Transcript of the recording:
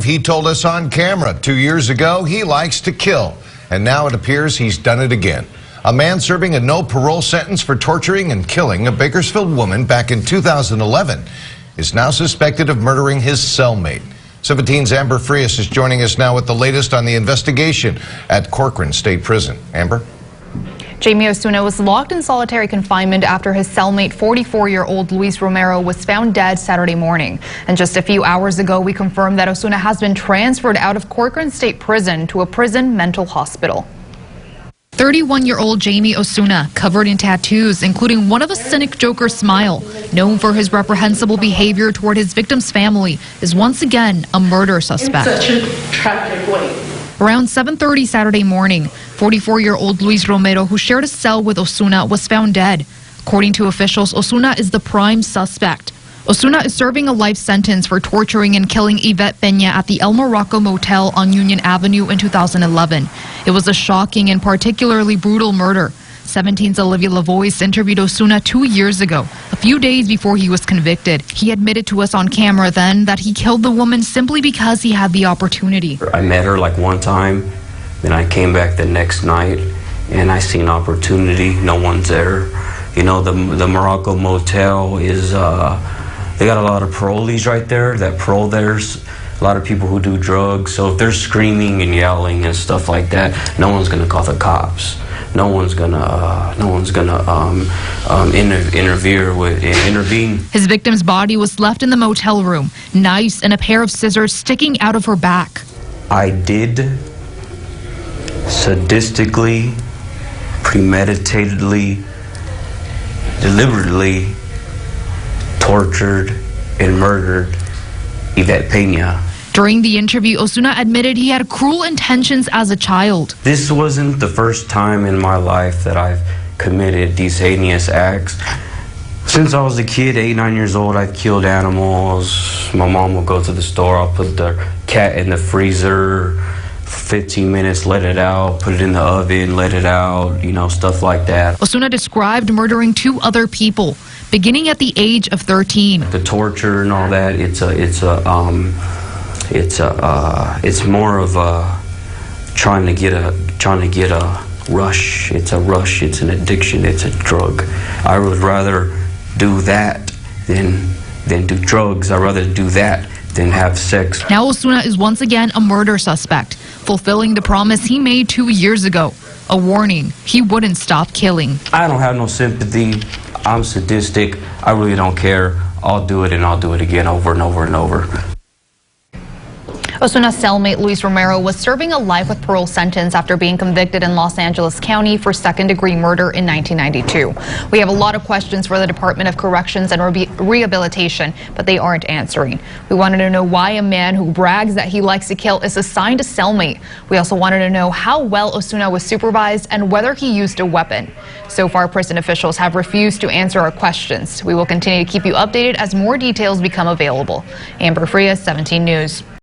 He told us on camera 2 years ago he likes to kill, and now it appears he's done it again. A man serving a no parole sentence for torturing and killing a Bakersfield woman back in 2011 is now suspected of murdering his cellmate. 17's Amber Frias is joining us now with the latest on the investigation at Corcoran State Prison. Amber? Jaime Osuna was locked in solitary confinement after his cellmate, 44-year-old Luis Romero, was found dead Saturday morning. And just a few hours ago, we confirmed that Osuna has been transferred out of Corcoran State Prison to a prison mental hospital. 31-year-old Jaime Osuna, covered in tattoos, including one of a cynic Joker smile, known for his reprehensible behavior toward his victim's family, is once again a murder suspect. In such a tragic way. Around 7:30 Saturday morning, 44-year-old Luis Romero, who shared a cell with Osuna, was found dead. According to officials, Osuna is the prime suspect. Osuna is serving a life sentence for torturing and killing Yvette Peña at the El Morocco Motel on Union Avenue in 2011. It was a shocking and particularly brutal murder. 17's Olivia Lavois interviewed Osuna 2 years ago, a few days before he was convicted. He admitted to us on camera then that he killed the woman simply because he had the opportunity. I met her like one time, then I came back the next night and I seen opportunity. No one's there. You know, the Morocco Motel is, they got a lot of parolees right there. That parole there's a lot of people who do drugs. So if they're screaming and yelling and stuff like that, no one's gonna call the cops. No one's gonna intervene. His victim's body was left in the motel room, knives and a pair of scissors sticking out of her back. I did sadistically, premeditatedly, deliberately tortured and murdered Yvette Peña. During the interview, Osuna admitted he had cruel intentions as a child. This wasn't the first time in my life that I've committed these heinous acts. Since I was a kid, 8, 9 years old, I've killed animals. My mom would go to the store, I'll put the cat in the freezer, 15 minutes, let it out, put it in the oven, let it out, you know, stuff like that. Osuna described murdering 2 other people, beginning at the age of 13. The torture and all that, it's more of a trying to get a rush. It's a rush. It's an addiction. It's a drug. I would rather do that than do drugs. I'd rather do that than have sex. Now Osuna is once again a murder suspect, fulfilling the promise he made 2 years ago. A warning he wouldn't stop killing. I don't have no sympathy. I'm sadistic. I really don't care. I'll do it and I'll do it again over and over and over. Osuna's cellmate Luis Romero was serving a life with parole sentence after being convicted in Los Angeles County for second-degree murder in 1992. We have a lot of questions for the Department of Corrections and Rehabilitation, but they aren't answering. We wanted to know why a man who brags that he likes to kill is assigned a cellmate. We also wanted to know how well Osuna was supervised and whether he used a weapon. So far, prison officials have refused to answer our questions. We will continue to keep you updated as more details become available. Amber Frias, 17 News.